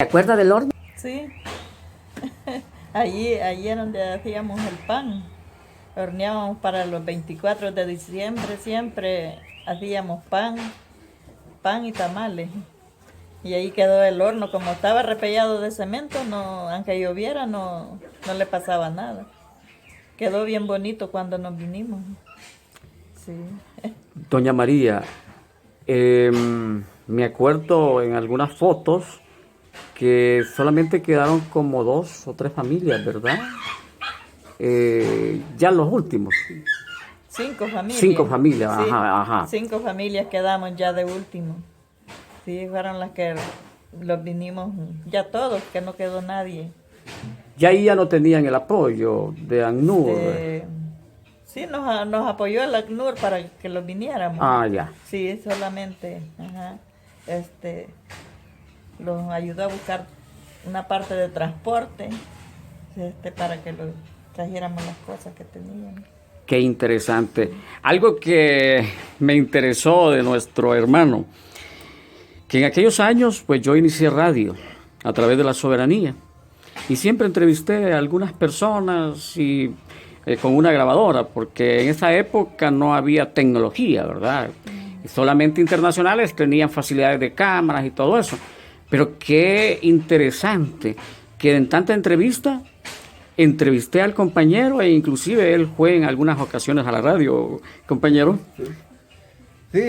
acuerda del horno? Sí, allí era donde hacíamos el pan. Horneábamos para los 24 de diciembre, siempre hacíamos pan y tamales. Y ahí quedó el horno, como estaba repellado de cemento, no, aunque lloviera no le pasaba nada. Quedó bien bonito cuando nos vinimos. Sí. Doña María, me acuerdo en algunas fotos que solamente quedaron como 2 o 3 familias, ¿verdad? Ya los últimos. 5 familias. 5 familias, Sí, ajá. 5 familias quedamos ya de último. Sí, fueron las que los vinimos, ya todos, que no quedó nadie. Ya ahí ya no tenían el apoyo de ACNUR. Sí, nos apoyó el ACNUR para que los viniéramos. Ah, ya. Sí, solamente, los ayudó a buscar una parte de transporte, para que los trajéramos las cosas que teníamos. Qué interesante. Algo que me interesó de nuestro hermano, que en aquellos años, pues yo inicié radio a través de La Soberanía y siempre entrevisté a algunas personas y con una grabadora, porque en esa época no había tecnología, ¿verdad? Y solamente internacionales tenían facilidades de cámaras y todo eso. Pero qué interesante que en tanta entrevista entrevisté al compañero e inclusive él fue en algunas ocasiones a la radio, compañero. Sí,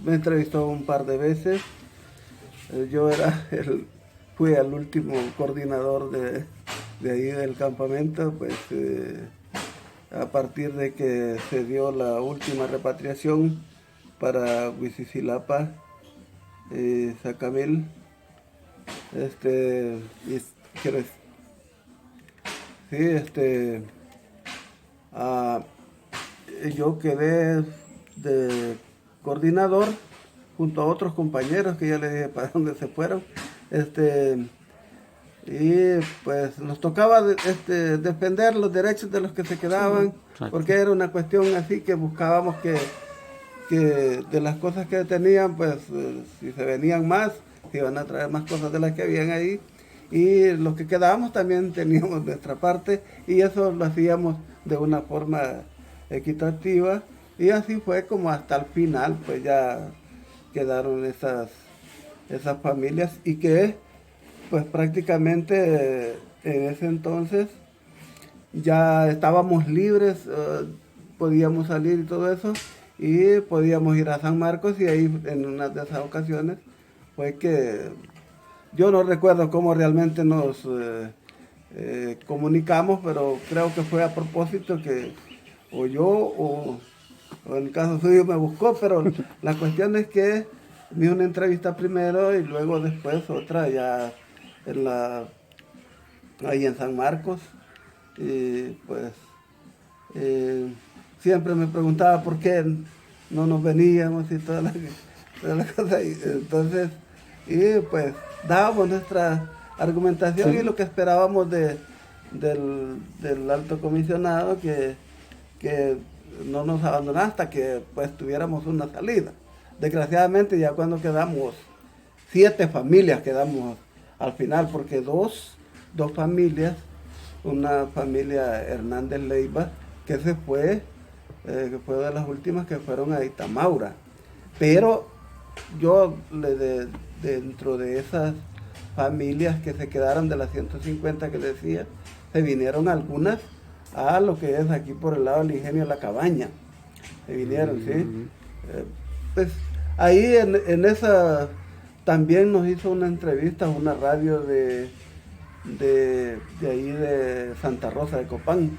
me entrevistó un par de veces. Yo fui el último coordinador de ahí del campamento, pues a partir de que se dio la última repatriación para Huitzilapa, Zacamil, yo quedé de coordinador junto a otros compañeros que ya les dije para dónde se fueron, y pues nos tocaba defender los derechos de los que se quedaban, porque era una cuestión así que buscábamos que de las cosas que tenían, pues si se venían más, se iban a traer más cosas de las que habían ahí, y los que quedábamos también teníamos nuestra parte, y eso lo hacíamos de una forma equitativa, y así fue como hasta el final, pues ya quedaron esas familias, y que pues prácticamente en ese entonces ya estábamos libres, podíamos salir y todo eso, y podíamos ir a San Marcos, y ahí en una de esas ocasiones fue que yo no recuerdo cómo realmente nos comunicamos, pero creo que fue a propósito que o yo o en el caso suyo me buscó, pero la cuestión es que me hizo una entrevista primero y luego después otra ya ahí en San Marcos, y pues siempre me preguntaba por qué no nos veníamos y todas las cosas. Entonces, y pues dábamos nuestra argumentación, sí, y lo que esperábamos del alto comisionado que no nos abandonara hasta que pues tuviéramos una salida. Desgraciadamente ya cuando quedamos 7 familias quedamos al final, porque dos familias, una familia Hernández Leiva, que se fue, que fue de las últimas que fueron a Itamaura. Pero yo, dentro de esas familias que se quedaron de las 150 que decía, se vinieron algunas a lo que es aquí por el lado del ingenio La Cabaña. Se vinieron, ¿sí? Pues ahí en esa también nos hizo una entrevista una radio de ahí de Santa Rosa de Copán,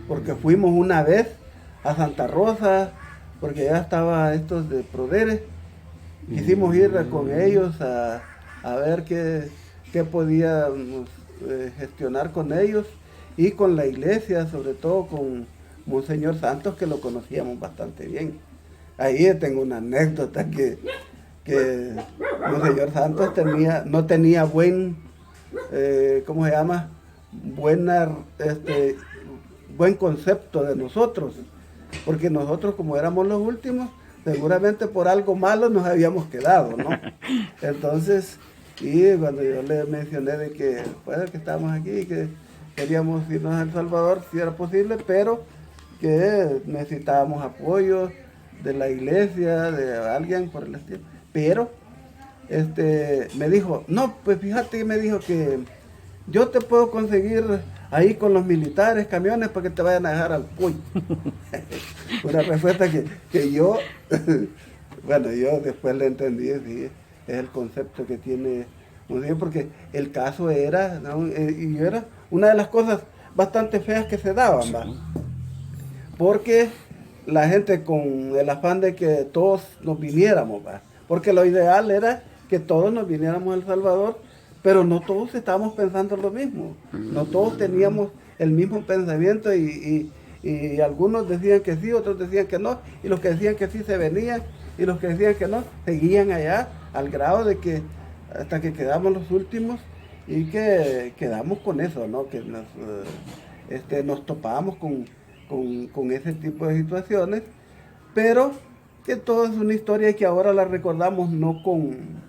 porque fuimos una vez a Santa Rosa, porque ya estaba estos de Prodere, quisimos ir con ellos a ver qué podíamos gestionar con ellos y con la iglesia, sobre todo con Monseñor Santos, que lo conocíamos bastante bien. Ahí tengo una anécdota que Monseñor Santos no tenía buen, ¿cómo se llama? Buen concepto de nosotros, porque nosotros, como éramos los últimos, seguramente por algo malo nos habíamos quedado, ¿no? Entonces, Y cuando yo le mencioné de que, pues, que estábamos aquí, que queríamos irnos a El Salvador, si era posible, pero que necesitábamos apoyo de la iglesia, de alguien por el estilo. Pero me dijo, no, pues fíjate, me dijo que yo te puedo conseguir ahí con los militares camiones para que te vayan a dejar al Puy. Una respuesta que yo, bueno, yo después le entendí, sí, es el concepto que tiene, porque el caso era, ¿no? Y era una de las cosas bastante feas que se daban, ¿va? Porque la gente con el afán de que todos nos viniéramos, ¿va? Porque lo ideal era que todos nos viniéramos a El Salvador, pero no todos estábamos pensando lo mismo, no todos teníamos el mismo pensamiento y algunos decían que sí, otros decían que no, y los que decían que sí se venían, y los que decían que no, seguían allá, al grado de que hasta que quedamos los últimos, y que quedamos con eso, ¿no? Que nos topábamos con ese tipo de situaciones, pero que todo es una historia que ahora la recordamos no con...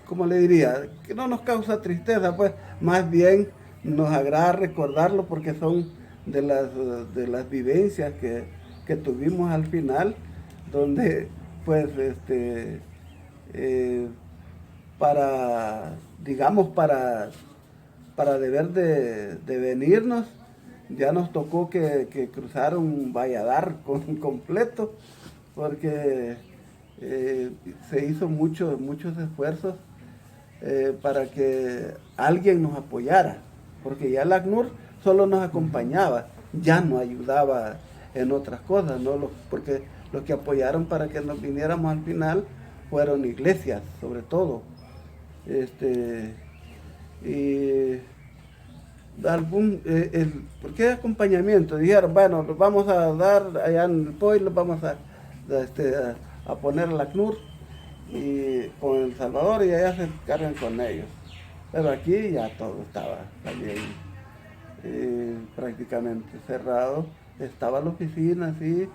¿cómo le diría? Que no nos causa tristeza, pues más bien nos agrada recordarlo porque son de las vivencias que tuvimos al final, donde pues digamos para deber de venirnos, ya nos tocó que cruzar un valladar completo, porque se hizo muchos esfuerzos para que alguien nos apoyara, porque ya el ACNUR solo nos acompañaba, ya no ayudaba en otras cosas, ¿no? Porque los que apoyaron para que nos viniéramos al final fueron iglesias, sobre todo. Y ¿por qué acompañamiento? Dijeron, bueno, los vamos a dar allá en el POI, los vamos a poner la ACNUR y con El Salvador y allá se cargan con ellos. Pero aquí ya todo estaba también prácticamente cerrado. Estaba la oficina así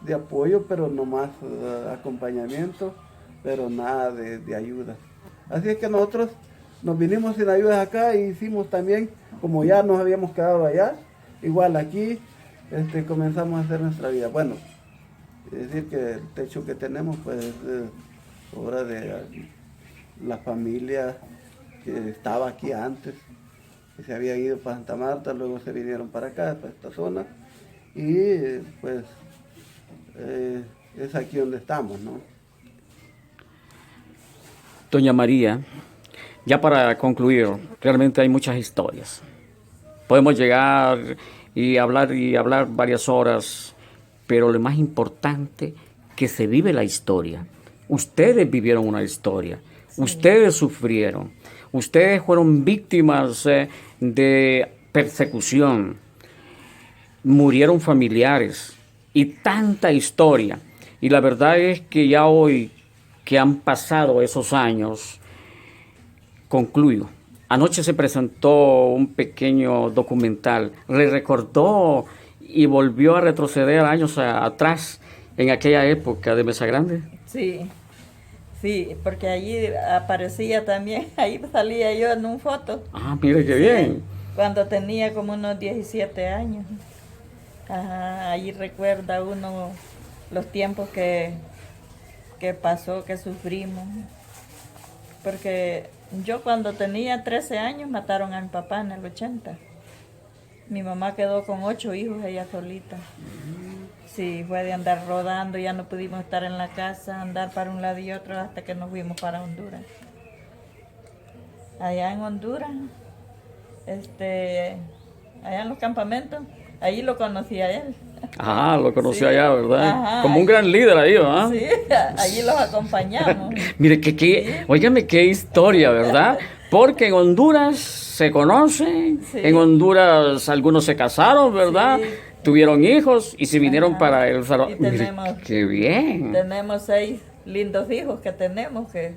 de apoyo, pero no más acompañamiento, pero nada de ayuda. Así es que nosotros nos vinimos sin ayuda acá y hicimos también, como ya nos habíamos quedado allá, igual aquí comenzamos a hacer nuestra vida. Bueno, es decir que el techo que tenemos pues es obra de la familia que estaba aquí antes, que se habían ido para Santa Marta, luego se vinieron para acá, para esta zona, y pues es aquí donde estamos, ¿no? Doña María, ya para concluir, realmente hay muchas historias. Podemos llegar y hablar varias horas, pero lo más importante, que se vive la historia. Ustedes vivieron una historia, sí. Ustedes sufrieron, ustedes fueron víctimas de persecución, murieron familiares y tanta historia. Y la verdad es que ya hoy que han pasado esos años, concluyo. Anoche se presentó un pequeño documental, le recordó y volvió a retroceder años atrás en aquella época de Mesa Grande. Sí, porque allí aparecía también, ahí salía yo en una foto. Ah, mire qué bien. Cuando tenía como unos 17 años. Ajá, ahí recuerda uno los tiempos que pasó, que sufrimos. Porque yo cuando tenía 13 años mataron a mi papá en el 80. Mi mamá quedó con 8 hijos, ella solita. Sí, fue de andar rodando, ya no pudimos estar en la casa, andar para un lado y otro hasta que nos fuimos para Honduras. Allá en Honduras, allá en los campamentos, ahí lo conocí a él. Ah, lo conocí sí. Allá, ¿verdad? Ajá, como un gran líder ahí, ¿verdad? Sí, allí los acompañamos. Mire, óigame qué historia, ¿verdad? Porque en Honduras se conocen, sí. En Honduras algunos se casaron, ¿verdad? Sí. Tuvieron hijos y se vinieron para El Salvador. Mire, qué bien. Tenemos 6 lindos hijos que tenemos, que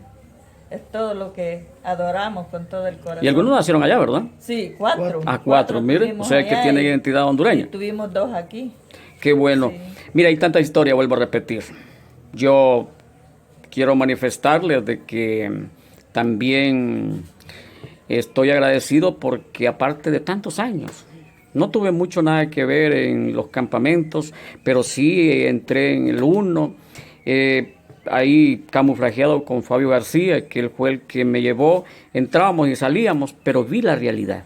es todo lo que adoramos con todo el corazón. Y algunos nacieron allá, ¿verdad? Sí, 4. Ah, 4, mire, o sea que tiene identidad hondureña. Y tuvimos 2 aquí. Qué bueno. Sí. Mira, hay tanta historia, vuelvo a repetir. Yo quiero manifestarles de que también estoy agradecido porque aparte de tantos años, no tuve mucho nada que ver en los campamentos, pero sí entré en el 1, ahí camuflajeado con Fabio García, que él fue el que me llevó, entrábamos y salíamos, pero vi la realidad.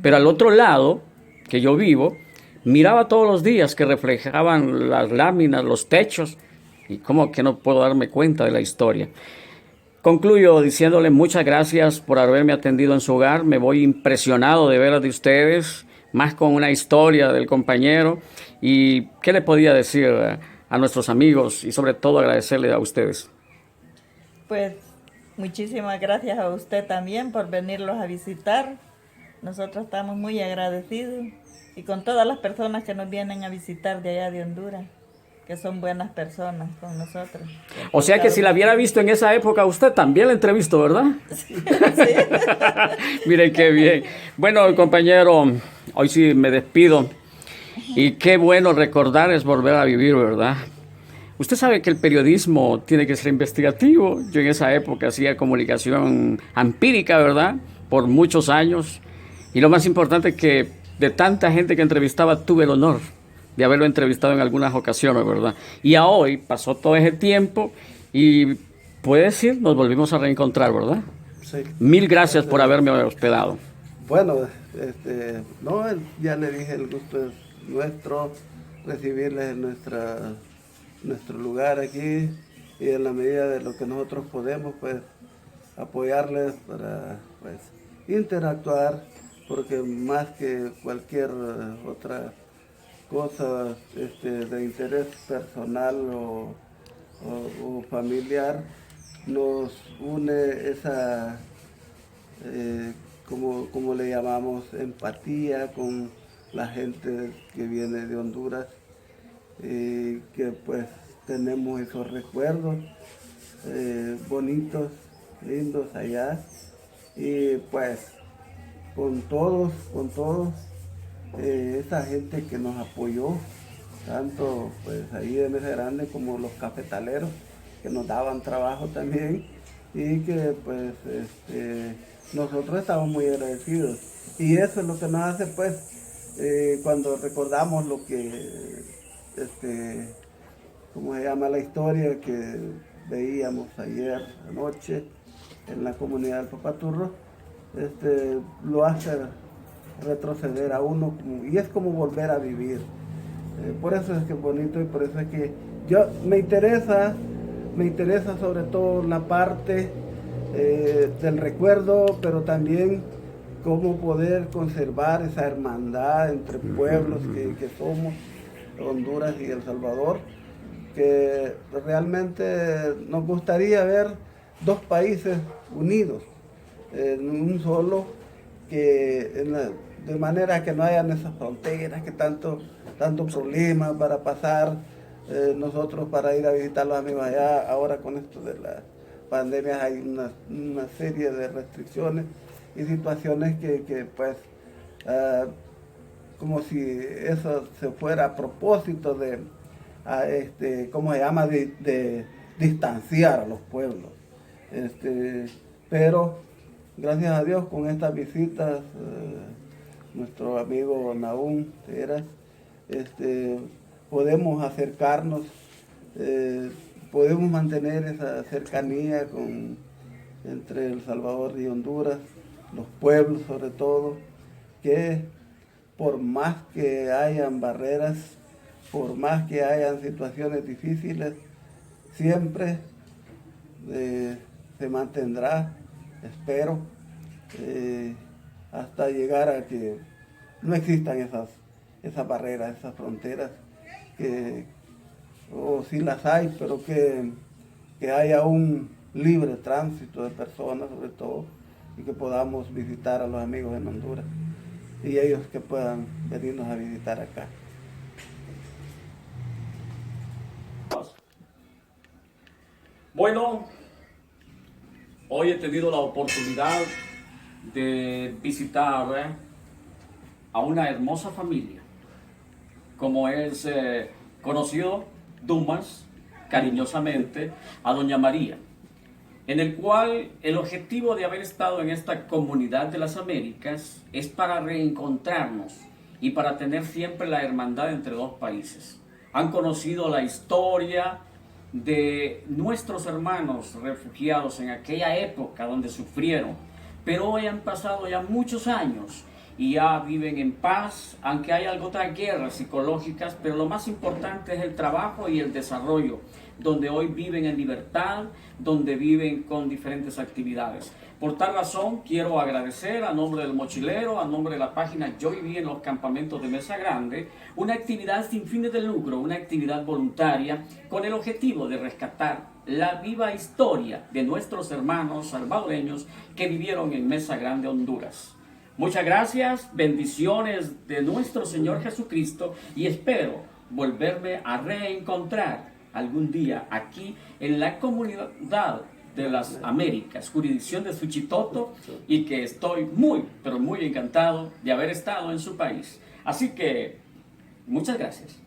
Pero al otro lado, que yo vivo, miraba todos los días que reflejaban las láminas, los techos, y como que no puedo darme cuenta de la historia. Concluyo diciéndole muchas gracias por haberme atendido en su hogar. Me voy impresionado de veras de ustedes, más con una historia del compañero. ¿Y qué le podía decir a nuestros amigos y sobre todo agradecerle a ustedes? Pues muchísimas gracias a usted también por venirlos a visitar. Nosotros estamos muy agradecidos y con todas las personas que nos vienen a visitar de allá de Honduras, que son buenas personas con nosotros. O sea que si la hubiera visto en esa época, usted también la entrevistó, ¿verdad? Sí. Miren qué bien. Bueno, compañero, hoy sí me despido. Y qué bueno recordar es volver a vivir, ¿verdad? Usted sabe que el periodismo tiene que ser investigativo. Yo en esa época hacía comunicación empírica, ¿verdad? Por muchos años. Y lo más importante es que de tanta gente que entrevistaba tuve el honor de haberlo entrevistado en algunas ocasiones, ¿verdad? Y a hoy pasó todo ese tiempo y puede decir, nos volvimos a reencontrar, ¿verdad? Sí. Mil gracias por haberme hospedado. Bueno, no, ya le dije, el gusto es nuestro, recibirles en nuestro lugar aquí y en la medida de lo que nosotros podemos, pues, apoyarles para, pues, interactuar, porque más que cualquier otra cosa de interés personal o familiar, nos une esa, como le llamamos, empatía con la gente que viene de Honduras, que pues tenemos esos recuerdos bonitos, lindos allá, y pues con todos, esa gente que nos apoyó, tanto pues ahí de Mesa Grande como los cafetaleros, que nos daban trabajo también, y que pues nosotros estamos muy agradecidos. Y eso es lo que nos hace pues, cuando recordamos lo que, ¿cómo se llama? La historia que veíamos ayer anoche en la comunidad del Papaturro, lo hace retroceder a uno, y es como volver a vivir. Por eso es que es bonito y por eso es que me interesa sobre todo la parte del recuerdo, pero también cómo poder conservar esa hermandad entre pueblos que somos, Honduras y El Salvador, que realmente nos gustaría ver dos países unidos en un solo, de manera que no hayan esas fronteras, que tanto problema para pasar, nosotros para ir a visitar a los amigos allá. Ahora con esto de la pandemia hay una serie de restricciones y situaciones que pues, como si eso se fuera a propósito de, ¿cómo se llama?, de distanciar a los pueblos. Pero gracias a Dios con estas visitas, nuestro amigo Nahum Teras, podemos acercarnos, podemos mantener esa cercanía entre El Salvador y Honduras, los pueblos sobre todo, que por más que hayan barreras, por más que hayan situaciones difíciles, siempre se mantendrá, espero, hasta llegar a que no existan esas barreras, esas fronteras, o sí las hay, pero que haya un libre tránsito de personas sobre todo, y que podamos visitar a los amigos en Honduras, y ellos que puedan venirnos a visitar acá. Bueno, hoy he tenido la oportunidad de visitar a una hermosa familia, como es conocido Dumas, cariñosamente a doña María, en el cual el objetivo de haber estado en esta comunidad de las Américas es para reencontrarnos y para tener siempre la hermandad entre dos países. Han conocido la historia de nuestros hermanos refugiados en aquella época donde sufrieron, pero hoy han pasado ya muchos años y ya viven en paz, aunque hay otras guerras psicológicas, pero lo más importante es el trabajo y el desarrollo, donde hoy viven en libertad, donde viven con diferentes actividades. Por tal razón, quiero agradecer a nombre del mochilero, a nombre de la página Yo Viví en los Campamentos de Mesa Grande, una actividad sin fines de lucro, una actividad voluntaria con el objetivo de rescatar la viva historia de nuestros hermanos salvadoreños que vivieron en Mesa Grande, Honduras. Muchas gracias, bendiciones de nuestro Señor Jesucristo y espero volverme a reencontrar algún día aquí en la comunidad de las Américas, jurisdicción de Suchitoto, y que estoy muy, pero muy encantado de haber estado en su país. Así que, muchas gracias.